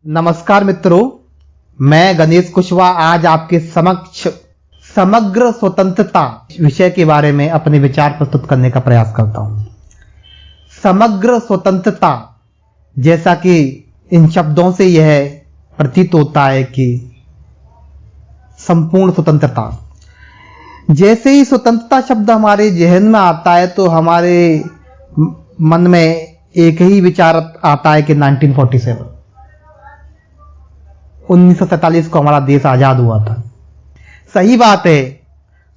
नमस्कार मित्रों, मैं गणेश कुशवाहा आज आपके समक्ष समग्र स्वतंत्रता विषय के बारे में अपने विचार प्रस्तुत करने का प्रयास करता हूं। समग्र स्वतंत्रता, जैसा कि इन शब्दों से यह प्रतीत होता है कि संपूर्ण स्वतंत्रता। जैसे ही स्वतंत्रता शब्द हमारे जहन में आता है तो हमारे मन में एक ही विचार आता है कि 1947 को हमारा देश आजाद हुआ था। सही बात है,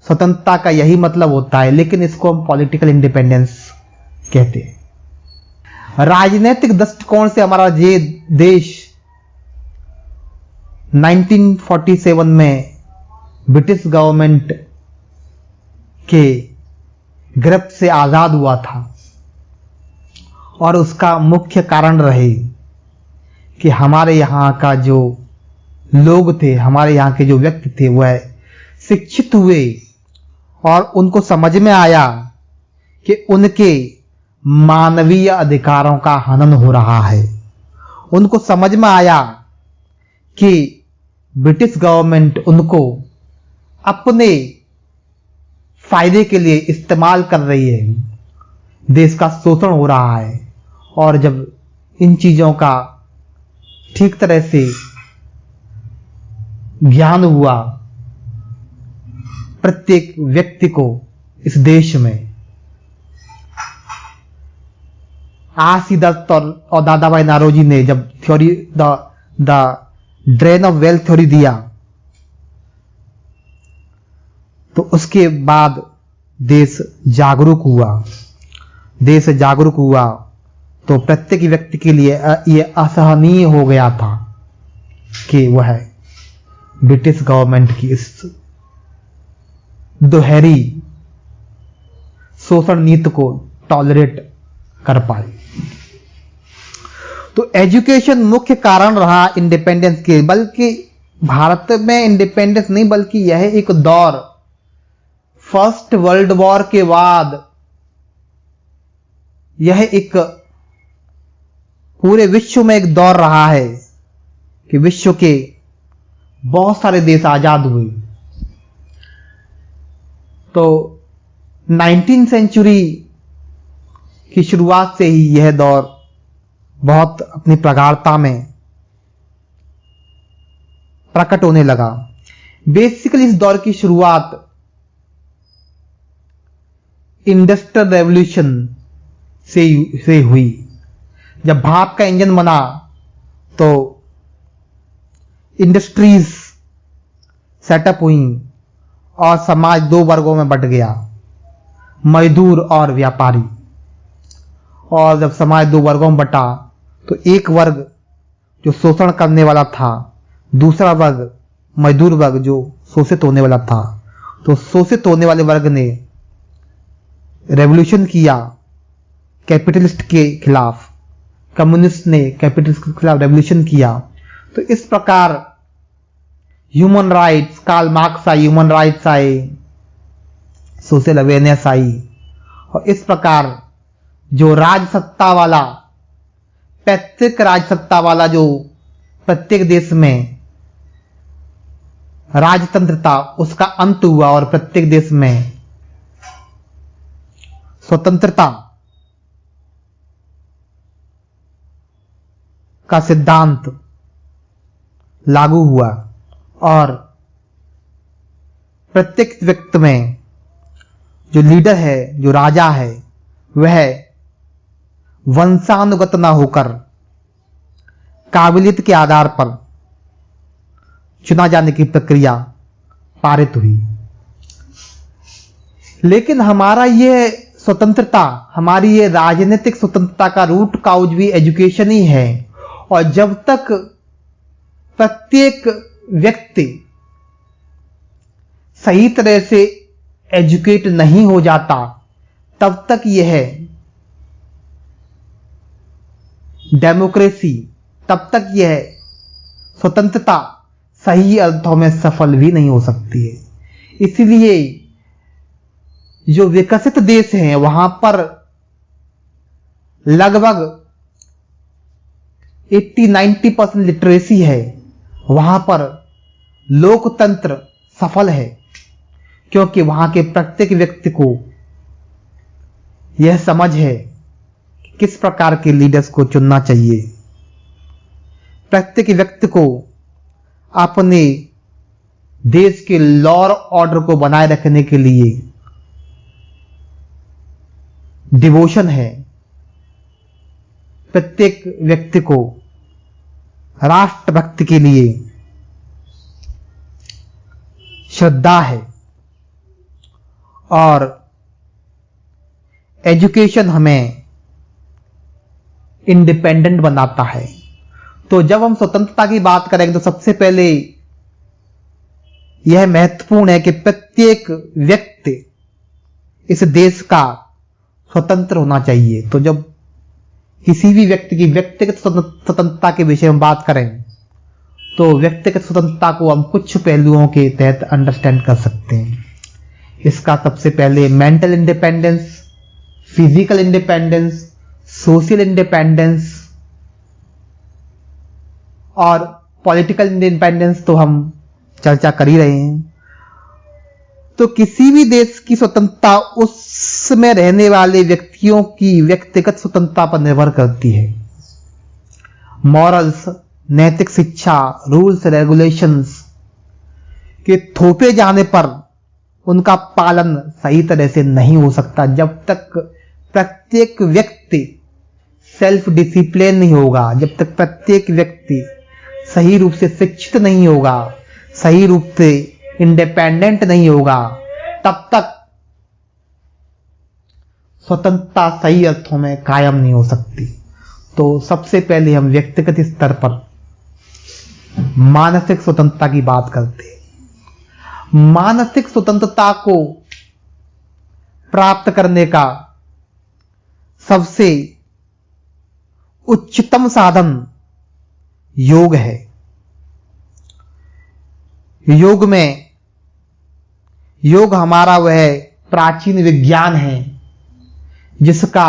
स्वतंत्रता का यही मतलब होता है, लेकिन इसको हम पॉलिटिकल इंडिपेंडेंस कहते हैं। राजनीतिक दृष्टिकोण से हमारा ये देश 1947 में ब्रिटिश गवर्नमेंट के गिरफ्त से आजाद हुआ था, और उसका मुख्य कारण रहे कि हमारे यहाँ का जो लोग थे, हमारे यहाँ के जो व्यक्ति थे, वह शिक्षित हुए और उनको समझ में आया कि उनके मानवीय अधिकारों का हनन हो रहा है। उनको समझ में आया कि ब्रिटिश गवर्नमेंट उनको अपने फायदे के लिए इस्तेमाल कर रही है, देश का शोषण हो रहा है। और जब इन चीजों का ठीक तरह से ज्ञान हुआ प्रत्येक व्यक्ति को इस देश में, आसी दत्त और दादा भाई नारोजी ने जब theory the drain of wealth theory दिया, तो उसके बाद देश जागरूक हुआ। देश जागरूक हुआ तो प्रत्येक व्यक्ति के लिए यह असहनीय हो गया था कि वह ब्रिटिश गवर्नमेंट की इस दोहरी शोषण नीति को टॉलरेट कर पाए। तो एजुकेशन मुख्य कारण रहा इंडिपेंडेंस के, बल्कि भारत में इंडिपेंडेंस नहीं, बल्कि यह एक दौर, फर्स्ट वर्ल्ड वॉर के बाद यह एक पूरे विश्व में एक दौर रहा है कि विश्व के बहुत सारे देश आजाद हुए। तो 19वीं सेंचुरी की शुरुआत से ही यह दौर बहुत अपनी प्रगाढ़ता में प्रकट होने लगा। बेसिकली इस दौर की शुरुआत इंडस्ट्रियल रेवोल्यूशन से हुई। जब भाप का इंजन बना तो इंडस्ट्रीज सेटअप हुई और समाज दो वर्गों में बंट गया, मजदूर और व्यापारी। और जब समाज दो वर्गों में बटा तो एक वर्ग जो शोषण करने वाला था, दूसरा वर्ग मजदूर वर्ग जो शोषित होने वाला था। तो शोषित होने वाले वर्ग ने रेवोल्यूशन किया कैपिटलिस्ट के खिलाफ, कम्युनिस्ट ने कैपिटलिस्ट के खिलाफ रेवोल्यूशन किया। तो इस प्रकार ह्यूमन राइट्स, कार्ल मार्क्स आए, ह्यूमन राइट्स आए, सोशल अवेयरनेस आई, और इस प्रकार जो राजसत्ता वाला, पैतृक राजसत्ता वाला जो प्रत्येक देश में राजतंत्र था, उसका अंत हुआ और प्रत्येक देश में स्वतंत्रता का सिद्धांत लागू हुआ। और प्रत्येक व्यक्ति में जो लीडर है, जो राजा है, वह वंशानुगत ना होकर काबिलियत के आधार पर चुना जाने की प्रक्रिया पारित हुई। लेकिन हमारा ये स्वतंत्रता, हमारी ये राजनीतिक स्वतंत्रता का रूट काउज भी एजुकेशन ही है। और जब तक प्रत्येक व्यक्ति सही तरह से एजुकेट नहीं हो जाता, तब तक यह डेमोक्रेसी, तब तक यह स्वतंत्रता सही अर्थों में सफल भी नहीं हो सकती है। इसलिए जो विकसित देश हैं, वहां पर लगभग 80-90% लिटरेसी है, वहां पर लोकतंत्र सफल है, क्योंकि वहां के प्रत्येक व्यक्ति को यह समझ है कि किस प्रकार के लीडर्स को चुनना चाहिए। प्रत्येक व्यक्ति को अपने देश के लॉ और ऑर्डर को बनाए रखने के लिए डिवोशन है। प्रत्येक व्यक्ति को राष्ट्रभक्ति के लिए श्रद्धा है, और एजुकेशन हमें इंडिपेंडेंट बनाता है। तो जब हम स्वतंत्रता की बात करेंगे तो सबसे पहले यह महत्वपूर्ण है कि प्रत्येक व्यक्ति इस देश का स्वतंत्र होना चाहिए। तो जब किसी भी व्यक्ति की व्यक्तिगत स्वतंत्रता के विषय में बात करें तो व्यक्तिगत स्वतंत्रता को हम कुछ पहलुओं के तहत अंडरस्टैंड कर सकते हैं। इसका सबसे पहले mental independence, physical independence, social independence और पॉलिटिकल इंडिपेंडेंस तो हम चर्चा कर ही रहे हैं। तो किसी भी देश की स्वतंत्रता उसमें रहने वाले व्यक्तियों की व्यक्तिगत स्वतंत्रता पर निर्भर करती है। मॉरल्स, नैतिक शिक्षा, रूल्स रेगुलेशंस के थोपे जाने पर उनका पालन सही तरह से नहीं हो सकता जब तक प्रत्येक व्यक्ति सेल्फ डिसिप्लिन नहीं होगा, जब तक प्रत्येक व्यक्ति सही रूप से शिक्षित नहीं होगा, सही रूप से इंडिपेंडेंट नहीं होगा, तब तक स्वतंत्रता सही अर्थों में कायम नहीं हो सकती। तो सबसे पहले हम व्यक्तिगत स्तर पर मानसिक स्वतंत्रता की बात करते हैं। मानसिक स्वतंत्रता को प्राप्त करने का सबसे उच्चतम साधन योग है। योग हमारा वह प्राचीन विज्ञान है जिसका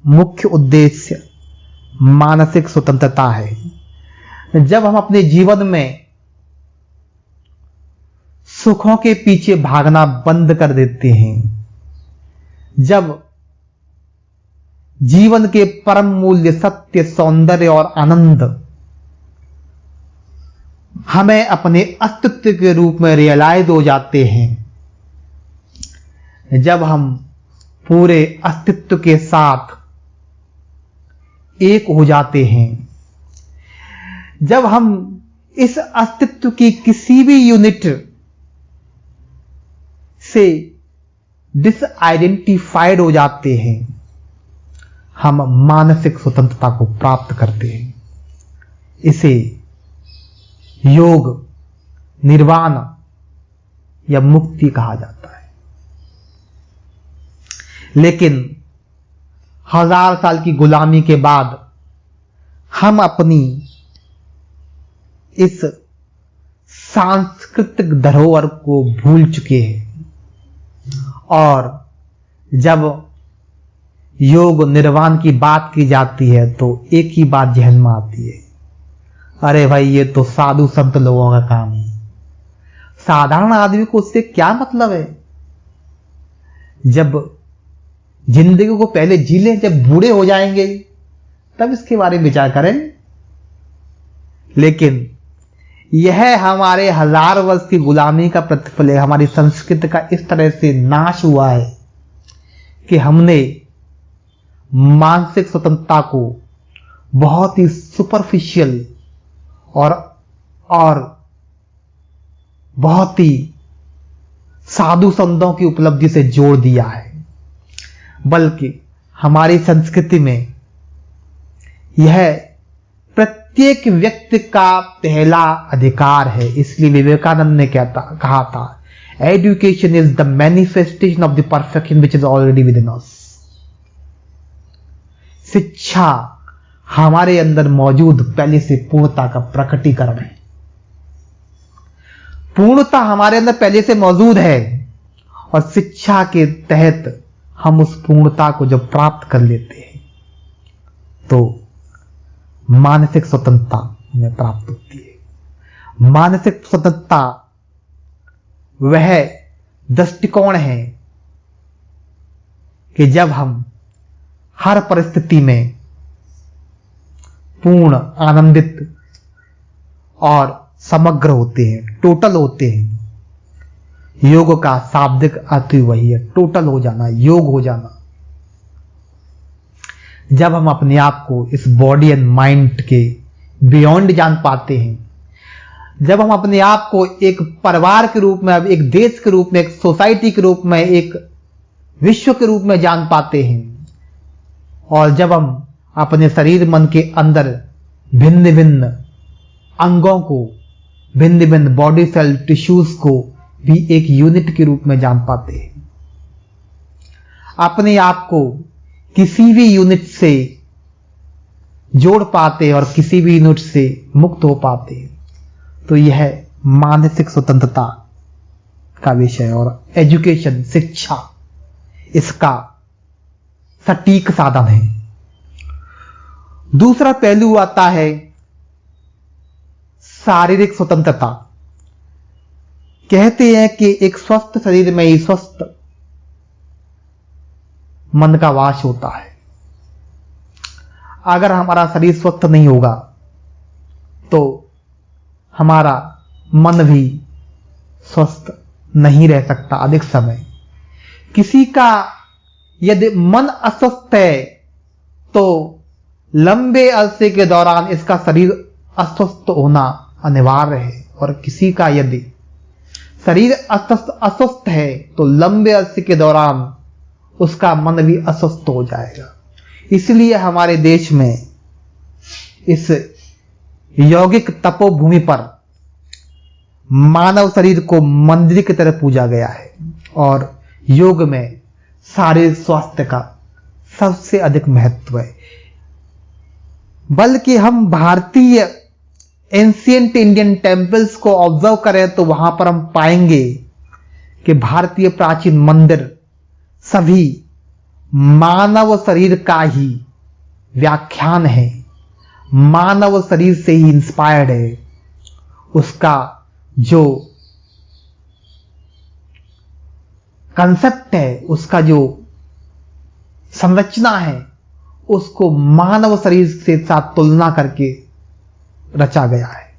मुख्य उद्देश्य मानसिक स्वतंत्रता है। जब हम अपने जीवन में सुखों के पीछे भागना बंद कर देते हैं, जब जीवन के परम मूल्य सत्य, सौंदर्य और आनंद हमें अपने अस्तित्व के रूप में रियलाइज हो जाते हैं, जब हम पूरे अस्तित्व के साथ एक हो जाते हैं, जब हम इस अस्तित्व की किसी भी यूनिट से डिसआइडेंटिफाइड हो जाते हैं, हम मानसिक स्वतंत्रता को प्राप्त करते हैं। इसे योग, निर्वाण या मुक्ति कहा जाता है। लेकिन 1000 साल की गुलामी के बाद हम अपनी इस सांस्कृतिक धरोहर को भूल चुके हैं, और जब योग निर्वाण की बात की जाती है तो एक ही बात जहन में आती है, अरे भाई ये तो साधु संत लोगों का काम है, साधारण आदमी को उससे क्या मतलब है। जब जिंदगी को पहले जी लें, जब बूढ़े हो जाएंगे तब इसके बारे में विचार करें। लेकिन यह हमारे 1000 वर्ष की गुलामी का प्रतिफल है। हमारी संस्कृति का इस तरह से नाश हुआ है कि हमने मानसिक स्वतंत्रता को बहुत ही सुपरफिशियल और बहुत ही साधु संतों की उपलब्धि से जोड़ दिया है। बल्कि हमारी संस्कृति में यह प्रत्येक व्यक्ति का पहला अधिकार है। इसलिए विवेकानंद ने कहा था, education is the manifestation of the perfection which is already within us. शिक्षा हमारे अंदर मौजूद पहले से पूर्णता का प्रकटीकरण है। पूर्णता हमारे अंदर पहले से मौजूद है, और शिक्षा के तहत हम उस पूर्णता को जब प्राप्त कर लेते हैं तो मानसिक स्वतंत्रता हमें प्राप्त होती है। मानसिक स्वतंत्रता वह दृष्टिकोण है कि जब हम हर परिस्थिति में पूर्ण, आनंदित और समग्र होते हैं, टोटल होते हैं। योग का शाब्दिक अर्थ वही है, टोटल हो जाना, योग हो जाना। जब हम अपने आप को इस बॉडी एंड माइंड के बियॉन्ड जान पाते हैं, जब हम अपने आप को एक परिवार के रूप में, एक देश के रूप में, एक सोसाइटी के रूप में, एक विश्व के रूप में जान पाते हैं, और जब हम अपने शरीर मन के अंदर भिन्न भिन्न अंगों को, भिन्न भिन्न बॉडी सेल टिश्यूज को भी एक यूनिट के रूप में जान पाते हैं, अपने आप को किसी भी यूनिट से जोड़ पाते हैं और किसी भी यूनिट से मुक्त हो पाते हैं, तो यह मानसिक स्वतंत्रता का विषय। और एजुकेशन, शिक्षा, इसका सटीक साधन है। दूसरा पहलू आता है शारीरिक स्वतंत्रता। कहते हैं कि एक स्वस्थ शरीर में ही स्वस्थ मन का वास होता है। अगर हमारा शरीर स्वस्थ नहीं होगा तो हमारा मन भी स्वस्थ नहीं रह सकता अधिक समय। किसी का यदि मन अस्वस्थ है तो लंबे अरसे के दौरान इसका शरीर अस्वस्थ होना अनिवार्य है, और किसी का यदि शरीर अस्वस्थ है तो लंबे अरसे के दौरान उसका मन भी अस्वस्थ हो जाएगा। इसलिए हमारे देश में इस यौगिक तपोभूमि पर मानव शरीर को मंदिर की तरह पूजा गया है, और योग में शारीरिक स्वास्थ्य का सबसे अधिक महत्व है। बल्कि हम भारतीय एंशिएंट इंडियन टेम्पल्स को ऑब्जर्व करें तो वहां पर हम पाएंगे कि भारतीय प्राचीन मंदिर सभी मानव शरीर का ही व्याख्यान है, मानव शरीर से ही इंस्पायर्ड है। उसका जो कंसेप्ट है, उसका जो संरचना है, उसको मानव शरीर से साथ तुलना करके रचा गया है।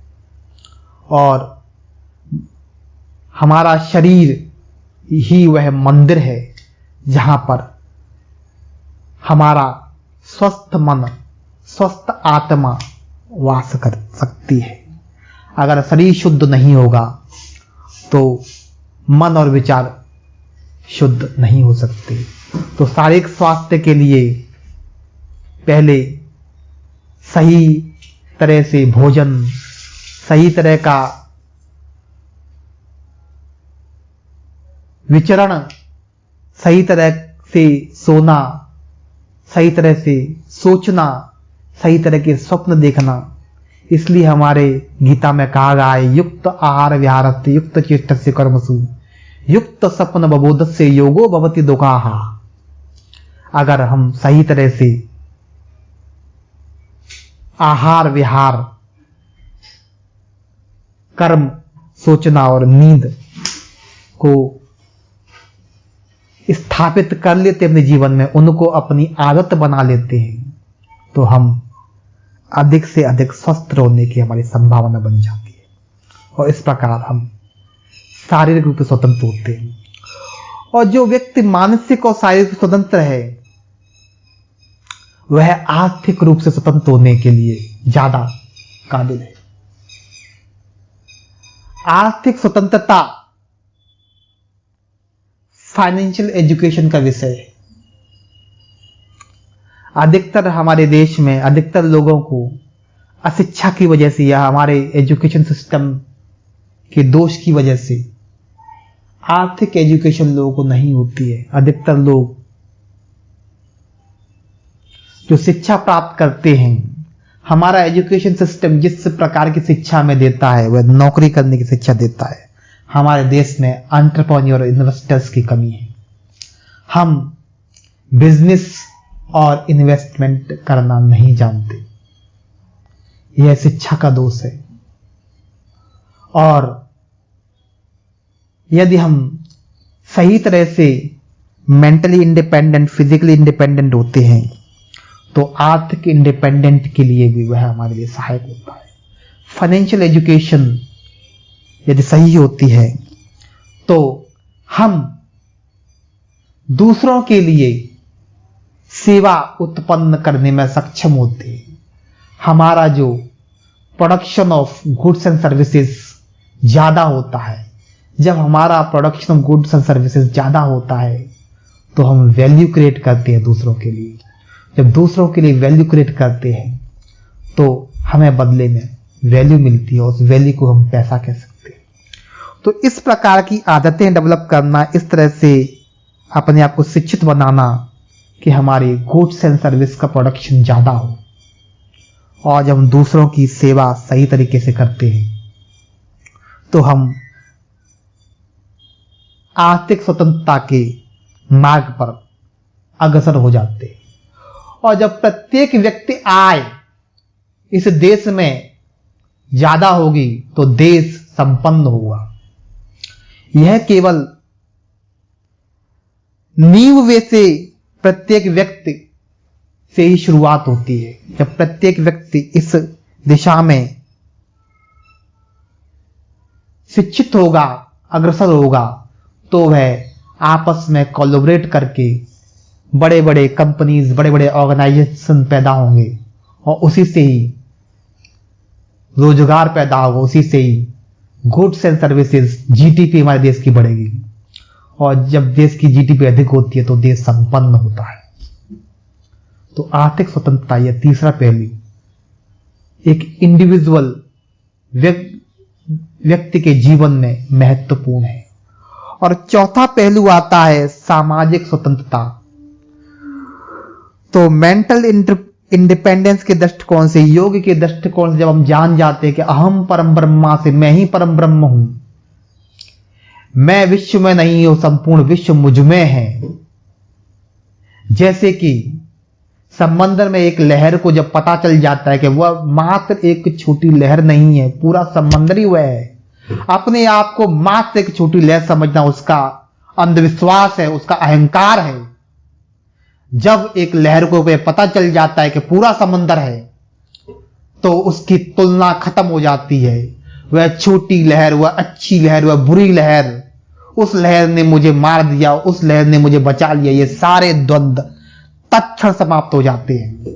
और हमारा शरीर ही वह मंदिर है जहां पर हमारा स्वस्थ मन, स्वस्थ आत्मा वास कर सकती है। अगर शरीर शुद्ध नहीं होगा तो मन और विचार शुद्ध नहीं हो सकते। तो शारीरिक स्वास्थ्य के लिए पहले सही तरह से भोजन, सही तरह का विचरण, सही तरह से सोना, सही तरह से सोचना, सही तरह के स्वप्न देखना। इसलिए हमारे गीता में कहा गया है, युक्त आहार विहारस्य युक्त चेष्टस्य कर्मसु युक्त सपन बबोधस्य योगो भवति दुःखाः। अगर हम सही तरह से आहार विहार, कर्म, सोचना और नींद को स्थापित कर लेते अपने जीवन में, उनको अपनी आदत बना लेते हैं, तो हम अधिक से अधिक स्वस्थ होने की हमारी संभावना बन जाती है, और इस प्रकार हम शारीरिक रूप से स्वतंत्र होते हैं। और जो व्यक्ति मानसिक और शारीरिक स्वतंत्र है वह आर्थिक रूप से स्वतंत्र होने के लिए ज्यादा काबिल है। आर्थिक स्वतंत्रता फाइनेंशियल एजुकेशन का विषय है। अधिकतर हमारे देश में अधिकतर लोगों को अशिक्षा की वजह से या हमारे एजुकेशन सिस्टम के दोष की वजह से आर्थिक एजुकेशन लोगों को नहीं होती है। अधिकतर लोग जो शिक्षा प्राप्त करते हैं, हमारा एजुकेशन सिस्टम जिस प्रकार की शिक्षा में देता है वह नौकरी करने की शिक्षा देता है। हमारे देश में एंटरप्रेन्योर इन्वेस्टर्स की कमी है। हम बिजनेस और इन्वेस्टमेंट करना नहीं जानते। यह शिक्षा का दोष है। और यदि हम सही तरह से मेंटली इंडिपेंडेंट, फिजिकली इंडिपेंडेंट होते हैं तो आर्थिक इंडिपेंडेंट के लिए भी वह हमारे लिए सहायक होता है। फाइनेंशियल एजुकेशन यदि सही होती है तो हम दूसरों के लिए सेवा उत्पन्न करने में सक्षम होते हैं। हमारा जो production of goods and services ज्यादा होता है, जब हमारा production of goods and services ज्यादा होता है तो हम वैल्यू क्रिएट करते हैं दूसरों के लिए। जब दूसरों के लिए वैल्यू क्रिएट करते हैं तो हमें बदले में वैल्यू मिलती है, उस वैल्यू को हम पैसा कह सकते हैं। तो इस प्रकार की आदतें डेवलप करना, इस तरह से अपने आप को शिक्षित बनाना कि हमारी गुड्स एंड सर्विस का प्रोडक्शन ज्यादा हो और जब हम दूसरों की सेवा सही तरीके से करते हैं तो हम आर्थिक स्वतंत्रता के मार्ग पर अग्रसर हो जाते हैं। और जब प्रत्येक व्यक्ति आय इस देश में ज्यादा होगी तो देश संपन्न होगा। यह केवल नींव वे से प्रत्येक व्यक्ति से ही शुरुआत होती है। जब प्रत्येक व्यक्ति इस दिशा में शिक्षित होगा, अग्रसर होगा, तो वह आपस में कोलैबोरेट करके बड़े बड़े कंपनीज, बड़े बड़े ऑर्गेनाइजेशन पैदा होंगे और उसी से ही रोजगार पैदा होगा, उसी से ही गुड्स एंड सर्विसेज, जीडीपी हमारे देश की बढ़ेगी। और जब देश की जीडीपी अधिक होती है तो देश संपन्न होता है। तो आर्थिक स्वतंत्रता, यह तीसरा पहलू एक इंडिविजुअल व्यक्ति के जीवन में महत्वपूर्ण है। और चौथा पहलू आता है सामाजिक स्वतंत्रता। तो मेंटल इंडिपेंडेंस के दृष्टिकोण से, योग के दृष्टिकोण से जब हम जान जाते हैं कि अहम परम ब्रह्मा से, मैं ही परम ब्रह्म हूं, मैं विश्व में नहीं हूं, संपूर्ण विश्व मुझ में है। जैसे कि समंदर में एक लहर को जब पता चल जाता है कि वह मात्र एक छोटी लहर नहीं है, पूरा समंदर ही वह है, अपने आप को मात्र एक छोटी लहर समझना उसका अंधविश्वास है, उसका अहंकार है। जब एक लहर को पता चल जाता है कि पूरा समंदर है तो उसकी तुलना खत्म हो जाती है। वह छोटी लहर, वह अच्छी लहर, वह बुरी लहर, उस लहर ने मुझे मार दिया, उस लहर ने मुझे बचा लिया, ये सारे द्वंद्व तत्क्षण समाप्त हो जाते हैं।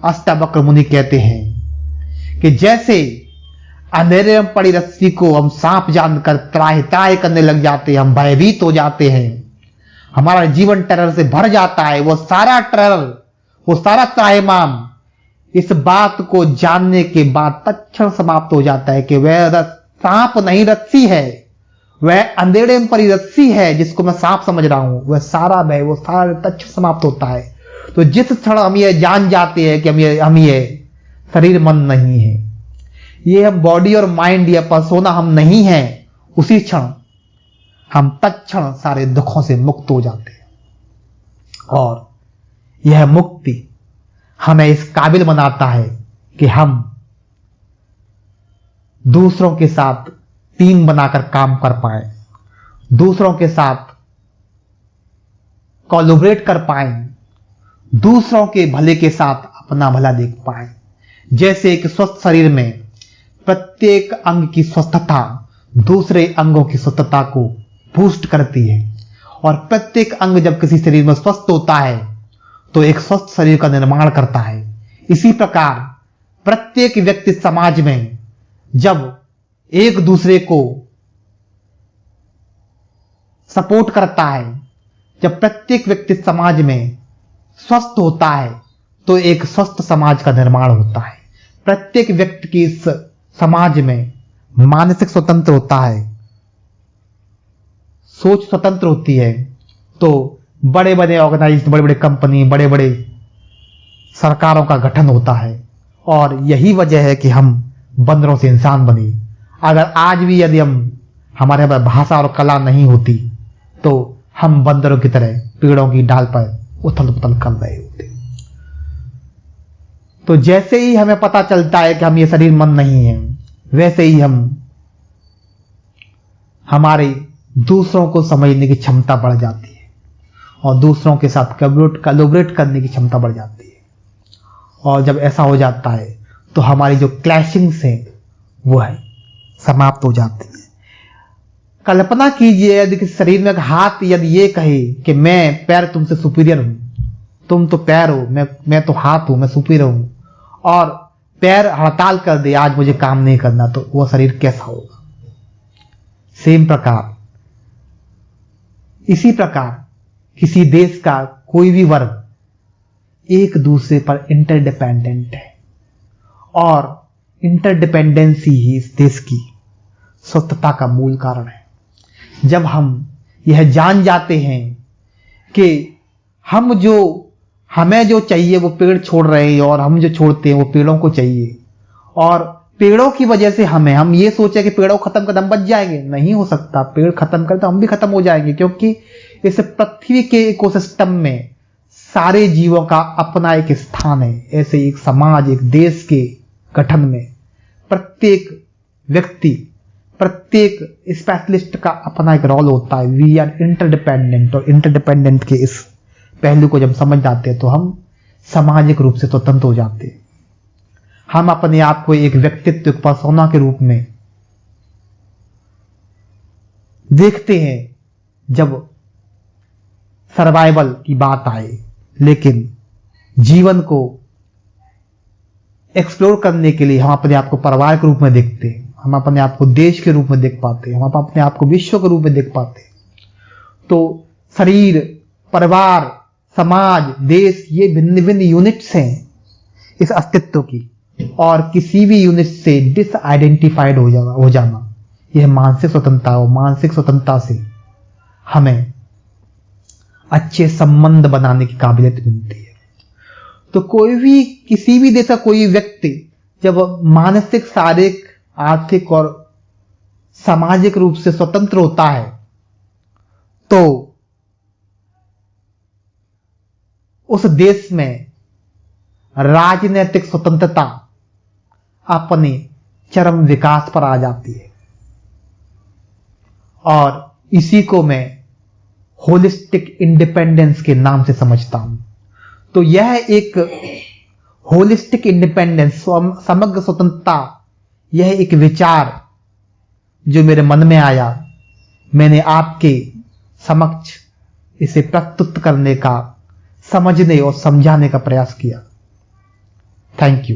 अष्टावक्र मुनि कहते हैं कि जैसे अंधेरे में पड़ी रस्सी को हम सांप जानकर त्राहि त्राहि करने लग जाते हैं, हम भयभीत हो जाते हैं, हमारा जीवन टेरर से भर जाता है। वो सारा टेरर, वो सारा त्राहिमाम इस बात को जानने के बाद तत्क्षण समाप्त हो जाता है कि वह सांप नहीं, रस्सी है, वह अंधेरे में पड़ी रस्सी है जिसको मैं सांप समझ रहा हूं, वह सारा भय, वो सारा तत्क्षण समाप्त होता है। तो जिस क्षण हम ये जान जाते हैं कि हम ये शरीर मन नहीं है, ये हम बॉडी और माइंड या पर्सोना हम नहीं हैं, उसी क्षण हम तत्क्षण सारे दुखों से मुक्त हो जाते हैं। और यह मुक्ति हमें इस काबिल बनाता है कि हम दूसरों के साथ टीम बनाकर काम कर पाए, दूसरों के साथ कोलैबोरेट कर पाए, दूसरों के भले के साथ अपना भला देख पाए। जैसे एक स्वस्थ शरीर में प्रत्येक अंग की स्वस्थता दूसरे अंगों की स्वस्थता को बूस्ट करती है, और प्रत्येक अंग जब किसी शरीर में स्वस्थ होता है तो एक स्वस्थ शरीर का निर्माण करता है। इसी प्रकार प्रत्येक व्यक्ति समाज में जब एक दूसरे को सपोर्ट करता है, जब प्रत्येक व्यक्ति समाज में स्वस्थ होता है तो एक स्वस्थ समाज का निर्माण होता है। प्रत्येक व्यक्ति की इस समाज में मानसिक स्वतंत्र होता है, सोच स्वतंत्र होती है, तो बड़े बड़े ऑर्गेनाइजेशन, बड़े बड़े कंपनी, बड़े बड़े सरकारों का गठन होता है। और यही वजह है कि हम बंदरों से इंसान बने। अगर आज भी यदि हमारे पास भाषा और कला नहीं होती तो हम बंदरों की तरह पेड़ों की डाल पर उथल पुथल कर रहे होते। तो जैसे ही हमें पता चलता है कि हम ये शरीर मन नहीं है, वैसे ही हमारे दूसरों को समझने की क्षमता बढ़ जाती है और दूसरों के साथ कोलैबोरेट करने की क्षमता बढ़ जाती है। और जब ऐसा हो जाता है तो हमारी जो क्लैशिंग्स हैं वो है समाप्त हो जाती है। कल्पना कीजिए यदि किसी शरीर में हाथ यदि ये कहे कि मैं पैर तुमसे सुपीरियर हूं, तुम तो पैर हो, मैं तो हाथ हूं, मैं सुपीरियर हूं, और पैर हड़ताल कर दे आज मुझे काम नहीं करना, तो वो शरीर कैसा होगा। सेम प्रकार इसी प्रकार किसी देश का कोई भी वर्ग एक दूसरे पर इंटरडिपेंडेंट है और इंटरडिपेंडेंसी ही इस देश की स्वतंत्रता का मूल कारण है। जब हम यह जान जाते हैं कि हमें जो चाहिए वो पेड़ छोड़ रहे हैं और हम जो छोड़ते हैं वो पेड़ों को चाहिए, और पेड़ों की वजह से हम ये सोचे कि पेड़ों को खत्म कर हम बच जाएंगे, नहीं हो सकता। पेड़ खत्म कर तो हम भी खत्म हो जाएंगे, क्योंकि इस पृथ्वी के इकोसिस्टम में सारे जीवों का अपना एक स्थान है। ऐसे एक समाज, एक देश के गठन में प्रत्येक व्यक्ति, प्रत्येक स्पेशलिस्ट का अपना एक रोल होता है। वी आर इंटरडिपेंडेंट, और इंटरडिपेंडेंट के इस पहलू को जब समझ जाते हैं तो हम सामाजिक रूप से स्वतंत्र हो जाते हैं। हम अपने आप को एक व्यक्तित्व, एक पर्सोना के रूप में देखते हैं जब सर्वाइवल की बात आए, लेकिन जीवन को एक्सप्लोर करने के लिए हम अपने आप को परिवार के रूप में देखते हैं, हम अपने आप को देश के रूप में देख पाते हैं, हम अपने आप को विश्व के रूप में देख पाते हैं। तो शरीर, परिवार, समाज, देश, ये भिन्न भिन्न यूनिट्स हैं इस अस्तित्व की, और किसी भी यूनिट से डिसआइडेंटिफाइड हो जाना यह मानसिक स्वतंत्रता, और मानसिक स्वतंत्रता से हमें अच्छे संबंध बनाने की काबिलियत मिलती है। तो किसी भी देश का कोई व्यक्ति जब मानसिक, शारीरिक, आर्थिक और सामाजिक रूप से स्वतंत्र होता है तो उस देश में राजनीतिक स्वतंत्रता अपने चरम विकास पर आ जाती है, और इसी को मैं होलिस्टिक इंडिपेंडेंस के नाम से समझता हूं। तो यह एक होलिस्टिक इंडिपेंडेंस, समग्र स्वतंत्रता, यह एक विचार जो मेरे मन में आया, मैंने आपके समक्ष इसे प्रस्तुत करने का, समझने और समझाने का प्रयास किया। Thank you.